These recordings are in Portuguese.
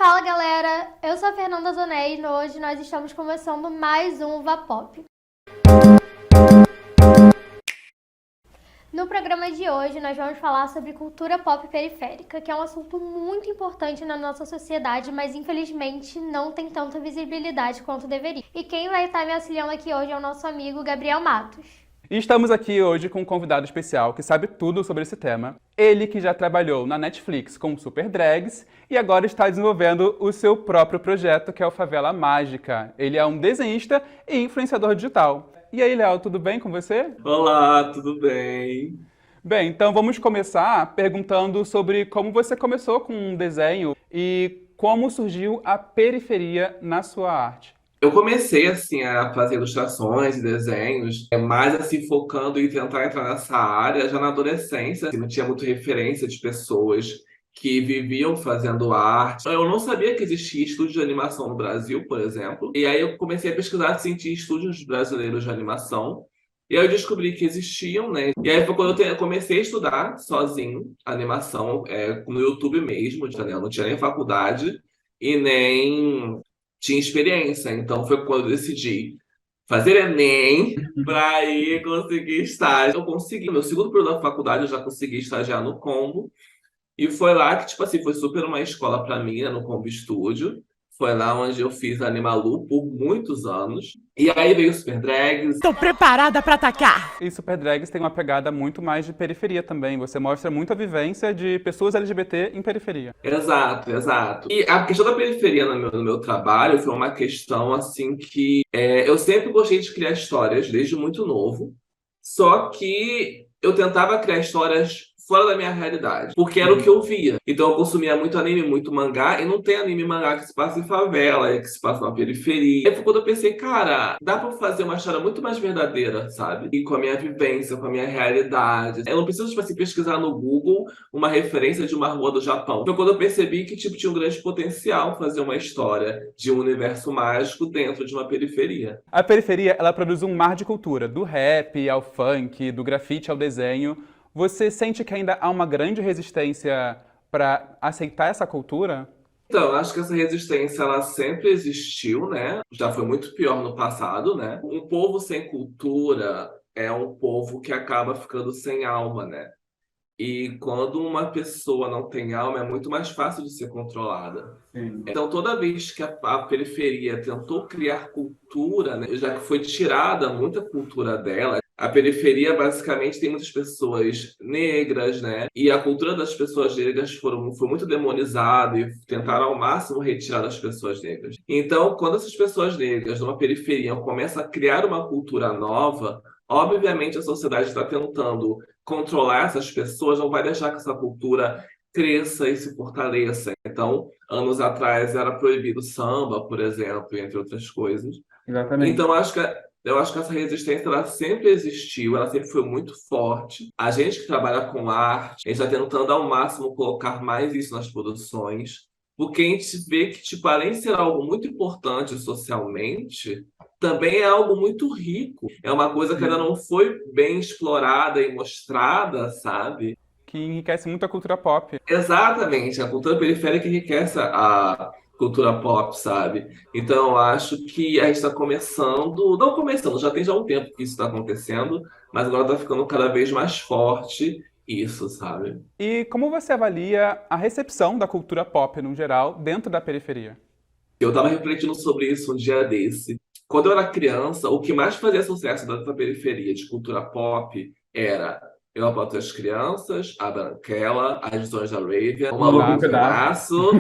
Fala galera, eu sou a Fernanda Zonei e hoje nós estamos começando mais um Vapop. No programa de hoje nós vamos falar sobre cultura pop periférica, que é um assunto muito importante na nossa sociedade, mas infelizmente não tem tanta visibilidade quanto deveria. E quem vai estar me auxiliando aqui hoje é o nosso amigo Gabriel Matos. E estamos aqui hoje com um convidado especial que sabe tudo sobre esse tema. Ele que já trabalhou na Netflix com Super Drags e agora está desenvolvendo o seu próprio projeto, que é o Favela Mágica. Ele é um desenhista e influenciador digital. E aí, Léo, tudo bem com você? Olá, tudo bem? Bem, então vamos começar perguntando sobre como você começou com um desenho e como surgiu a periferia na sua arte. Eu comecei assim a fazer ilustrações e desenhos, mais assim focando em tentar entrar nessa área já na adolescência. Não tinha muita referência de pessoas que viviam fazendo arte. Eu não sabia que existia estúdio de animação no Brasil, por exemplo. E aí eu comecei a pesquisar assim, tinha estúdios brasileiros de animação. E aí eu descobri que existiam, né? E aí foi quando eu comecei a estudar sozinho animação, no YouTube mesmo, entendeu? Não tinha nem faculdade e nem tinha experiência. Então foi quando eu decidi fazer Enem para ir conseguir estágio. Eu consegui. No meu segundo período da faculdade, eu já consegui estagiar no Combo. E foi lá que, tipo assim, foi super uma escola para mim, né, no Combo Studio. Foi lá onde eu fiz Animalu por muitos anos. E aí veio o Super Drags. Tô preparada pra atacar! E Super Drags tem uma pegada muito mais de periferia também. Você mostra muito a vivência de pessoas LGBT em periferia. Exato, exato. E a questão da periferia no meu trabalho foi uma questão, assim, que eu sempre gostei de criar histórias, desde muito novo. Só que eu tentava criar histórias fora da minha realidade, porque era o que eu via. Então eu consumia muito anime, muito mangá, e não tem anime e mangá que se passa em favela, que se passa na periferia. Aí foi quando eu pensei, cara, dá pra fazer uma história muito mais verdadeira, sabe? E com a minha vivência, com a minha realidade. Eu não preciso, tipo assim, pesquisar no Google uma referência de uma rua do Japão. Foi quando eu percebi que, tipo, tinha um grande potencial fazer uma história de um universo mágico dentro de uma periferia. A periferia, ela produz um mar de cultura, do rap ao funk, do grafite ao desenho. Você sente que ainda há uma grande resistência para aceitar essa cultura? Então, eu acho que essa resistência ela sempre existiu, né? Já foi muito pior no passado, né? Um povo sem cultura é um povo que acaba ficando sem alma, né? E quando uma pessoa não tem alma, é muito mais fácil de ser controlada. Sim. Então, toda vez que a periferia tentou criar cultura, né, já que foi tirada muita cultura dela, a periferia basicamente tem muitas pessoas negras, né? E a cultura das pessoas negras foi muito demonizada e tentaram ao máximo retirar das pessoas negras. Então, quando essas pessoas negras, numa periferia, começam a criar uma cultura nova, obviamente a sociedade está tentando controlar essas pessoas, não vai deixar que essa cultura cresça e se fortaleça. Então, anos atrás era proibido samba, por exemplo, entre outras coisas. Exatamente. Então, eu acho que essa resistência ela sempre existiu, ela sempre foi muito forte. A gente que trabalha com arte, a gente está tentando ao máximo colocar mais isso nas produções, porque a gente vê que, tipo, além de ser algo muito importante socialmente, também é algo muito rico. É uma coisa que ainda não foi bem explorada e mostrada, sabe? Que enriquece muito a cultura pop. Exatamente, a cultura periférica enriquece a cultura pop, sabe? Então, eu acho que a gente está começando, não começando, já um tempo que isso está acontecendo, mas agora está ficando cada vez mais forte isso, sabe? E como você avalia a recepção da cultura pop, no geral, dentro da periferia? Eu estava refletindo sobre isso um dia desse. Quando eu era criança, o que mais fazia sucesso dentro da periferia de cultura pop era Eu Aponto as Crianças, a Branquela, as Visões da Raven, Uma Louca Maluco no no Pedaço.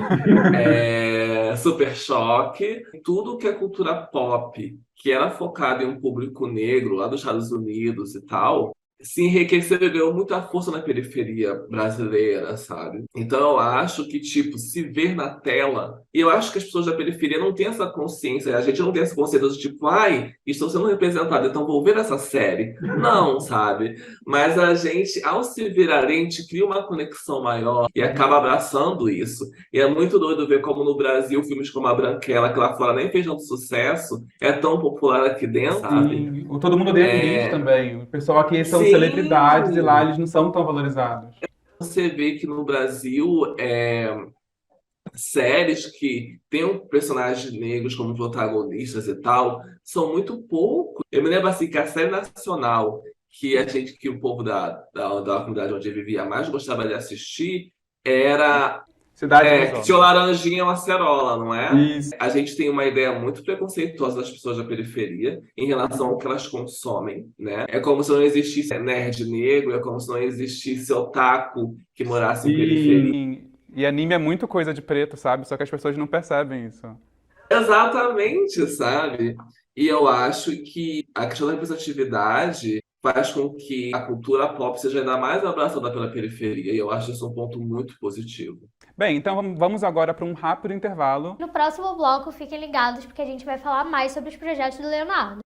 Pedaço, Super Choque, tudo que é cultura pop, que era focado em um público negro lá dos Estados Unidos e tal, se enriqueceu e ganhou muita força na periferia brasileira, sabe? Então eu acho que, tipo, se ver na tela, e eu acho que as pessoas da periferia não têm essa consciência, a gente não tem essa consciência de tipo, ai, estou sendo representado, então vou ver essa série. Não, sabe? Mas a gente, ao se ver ali, a gente cria uma conexão maior e acaba abraçando isso. E é muito doido ver como no Brasil, filmes como A Branquela, que lá fora nem fez tanto sucesso, é tão popular aqui dentro, sabe? Sim, o Todo Mundo Odeia Chris também. O pessoal aqui são celebridades e lá Sim! eles não são tão valorizados. Você vê que no Brasil séries que tenham personagens negros como protagonistas e tal, são muito poucos. Eu me lembro assim que a série nacional que o povo da comunidade onde eu vivia mais gostava de assistir era Cidade dos que tinha o Homens. Laranjinha e uma Acerola, não é? Isso. A gente tem uma ideia muito preconceituosa das pessoas da periferia em relação ao que elas consomem, né? É como se não existisse nerd negro, é como se não existisse otaku que morasse em periferia. E anime é muito coisa de preto, sabe? Só que as pessoas não percebem isso. Exatamente, sabe? E eu acho que a questão da representatividade faz com que a cultura pop seja ainda mais abraçada pela periferia, e eu acho isso um ponto muito positivo. Bem, então vamos agora para um rápido intervalo. No próximo bloco, fiquem ligados porque a gente vai falar mais sobre os projetos do Leonardo.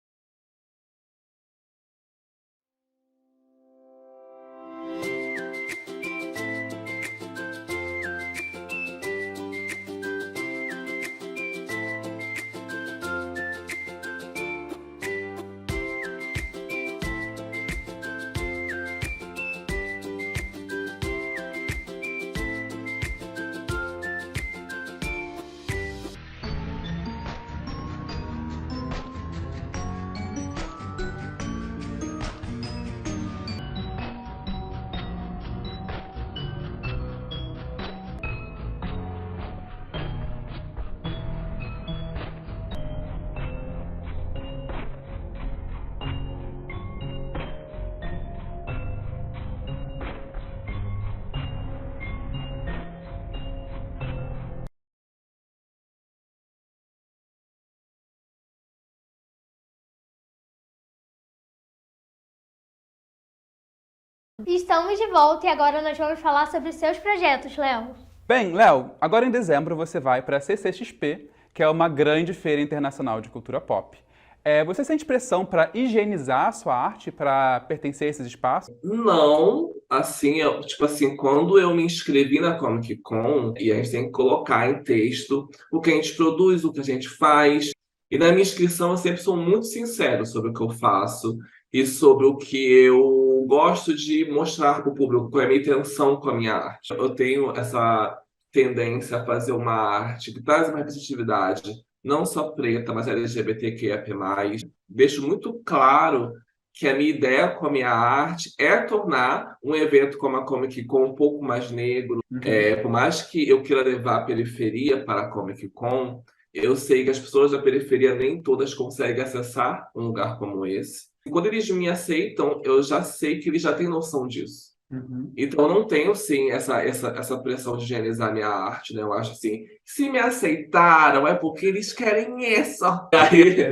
Estamos de volta e agora nós vamos falar sobre os seus projetos, Léo. Bem, Léo, agora em dezembro você vai para a CCXP, que é uma grande feira internacional de cultura pop. Você sente pressão para higienizar a sua arte, para pertencer a esses espaços? Não, assim, tipo assim, quando eu me inscrevi na Comic Con, e a gente tem que colocar em texto o que a gente produz, o que a gente faz. E na minha inscrição eu sempre sou muito sincero sobre o que eu faço e sobre o que eu gosto de mostrar para o público, qual é a minha intenção com a minha arte. Eu tenho essa tendência a fazer uma arte que traz uma representatividade, não só preta, mas LGBTQIA+. Deixo muito claro que a minha ideia com a minha arte é tornar um evento como a Comic Con um pouco mais negro. Por mais que eu queira levar a periferia para a Comic Con, eu sei que as pessoas da periferia nem todas conseguem acessar um lugar como esse. E quando eles me aceitam, eu já sei que eles já têm noção disso. Então eu não tenho, sim, essa pressão de higienizar minha arte, né? Eu acho assim, se me aceitaram é porque eles querem isso.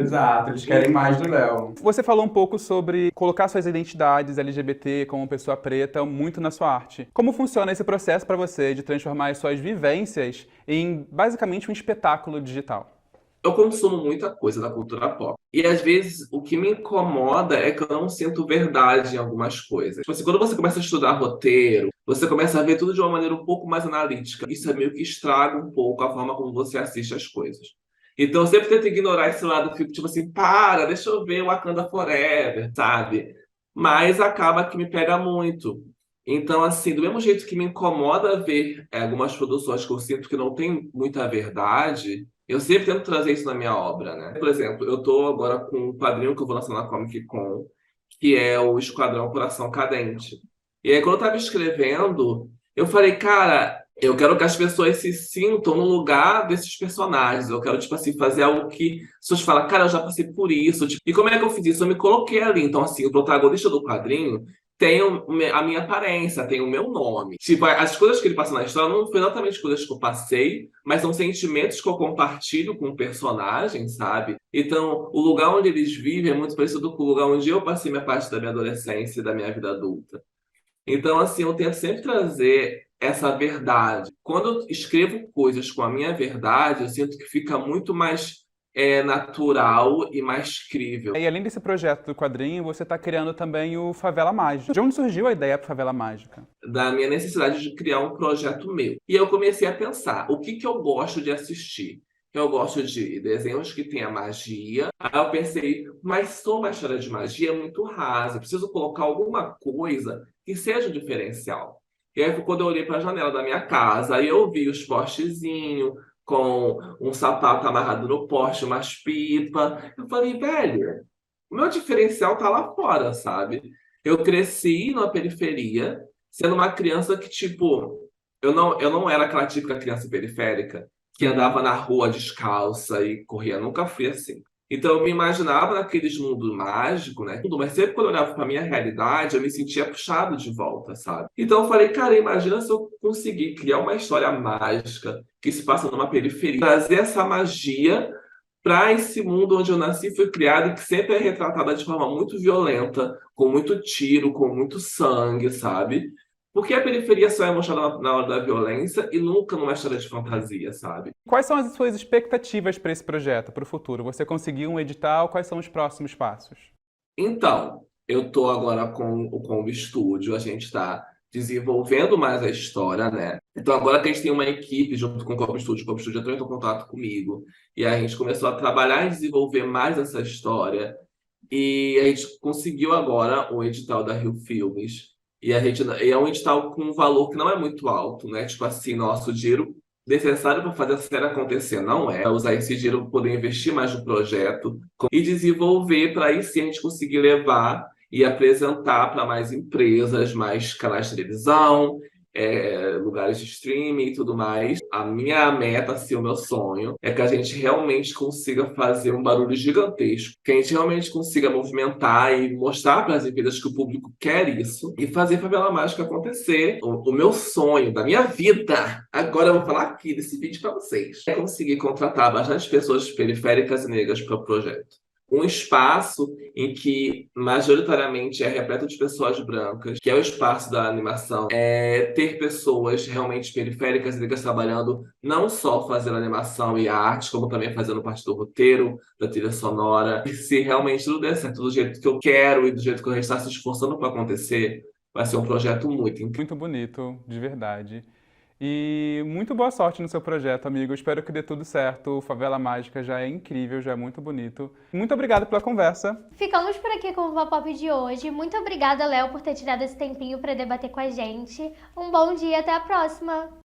Exato, eles querem mais do Léo. Você falou um pouco sobre colocar suas identidades LGBT como pessoa preta muito na sua arte. Como funciona esse processo para você de transformar as suas vivências em basicamente um espetáculo digital? Eu consumo muita coisa da cultura pop. E às vezes o que me incomoda é que eu não sinto verdade em algumas coisas. Tipo assim, quando você começa a estudar roteiro, você começa a ver tudo de uma maneira um pouco mais analítica. Isso é meio que estraga um pouco a forma como você assiste as coisas. Então eu sempre tento ignorar esse lado, fico tipo assim, deixa eu ver Wakanda Forever, sabe? Mas acaba que me pega muito. Então, assim, do mesmo jeito que me incomoda ver algumas produções que eu sinto que não tem muita verdade, eu sempre tento trazer isso na minha obra, né? Por exemplo, eu tô agora com um quadrinho que eu vou lançar na Comic Con, que é o Esquadrão Coração Cadente. E aí, quando eu tava escrevendo, eu falei, cara, eu quero que as pessoas se sintam no lugar desses personagens. Eu quero, tipo assim, fazer algo que as pessoas falam, cara, eu já passei por isso. Tipo, e como é que eu fiz isso? Eu me coloquei ali. Então, assim, o protagonista do quadrinho tem a minha aparência, tem o meu nome. Tipo, as coisas que ele passa na história não foi exatamente coisas que eu passei, mas são sentimentos que eu compartilho com o personagem, sabe? Então, o lugar onde eles vivem é muito parecido com o lugar onde eu passei minha parte da minha adolescência e da minha vida adulta. Então, assim, eu tento sempre trazer essa verdade. Quando eu escrevo coisas com a minha verdade, eu sinto que fica muito mais natural e mais crível. E além desse projeto do quadrinho, você está criando também o Favela Mágica. De onde surgiu a ideia para Favela Mágica? Da minha necessidade de criar um projeto meu. E eu comecei a pensar, o que eu gosto de assistir? Eu gosto de desenhos que tenha magia. Aí eu pensei, mas só uma história de magia é muito rasa. Preciso colocar alguma coisa que seja um diferencial. E aí foi quando eu olhei para a janela da minha casa, aí eu vi os postezinhos com um sapato amarrado no poste, umas pipas. Eu falei, velho, o meu diferencial tá lá fora, sabe? Eu cresci na periferia, sendo uma criança que, tipo, eu não era aquela típica criança periférica que andava na rua descalça e corria. Nunca fui assim. Então eu me imaginava naqueles mundos mágicos, né? Mas sempre quando eu olhava para minha realidade, eu me sentia puxado de volta, sabe? Então eu falei, cara, imagina se eu conseguir criar uma história mágica que se passa numa periferia, trazer essa magia para esse mundo onde eu nasci e fui criado, e que sempre é retratada de forma muito violenta, com muito tiro, com muito sangue, sabe? Porque a periferia só é mostrada na hora da violência e nunca numa história de fantasia, sabe? Quais são as suas expectativas para esse projeto, para o futuro? Você conseguiu um edital? Quais são os próximos passos? Então, eu tô agora com o Combo Studio, a gente está desenvolvendo mais a história, né? Então, agora que a gente tem uma equipe junto com o Combo Studio entrou em contato comigo, e a gente começou a trabalhar e desenvolver mais essa história, e a gente conseguiu agora o edital da Rio Filmes, e é um edital com um valor que não é muito alto, né? Tipo assim, nosso dinheiro necessário para fazer a série acontecer não é. Para usar esse dinheiro para poder investir mais no projeto e desenvolver para aí sim a gente conseguir levar e apresentar para mais empresas, mais canais de televisão, lugares de streaming e tudo mais. A minha meta, assim, o meu sonho, é que a gente realmente consiga fazer um barulho gigantesco, que a gente realmente consiga movimentar e mostrar para as empresas que o público quer isso e fazer a Favela Mágica acontecer. O meu sonho da minha vida, agora eu vou falar aqui desse vídeo para vocês, é conseguir contratar bastante pessoas periféricas e negras para o projeto. Um espaço em que majoritariamente é repleto de pessoas brancas, que é o espaço da animação, ter pessoas realmente periféricas e negras trabalhando não só fazendo animação e arte, como também fazendo parte do roteiro, da trilha sonora. E se realmente tudo der certo do jeito que eu quero e do jeito que a gente está se esforçando para acontecer, vai ser um projeto muito incrível. Muito bonito, de verdade. E muito boa sorte no seu projeto, amigo. Espero que dê tudo certo. O Favela Mágica já é incrível, já é muito bonito. Muito obrigado pela conversa. Ficamos por aqui com o Pop de hoje. Muito obrigada, Léo, por ter tirado esse tempinho para debater com a gente. Um bom dia, até a próxima!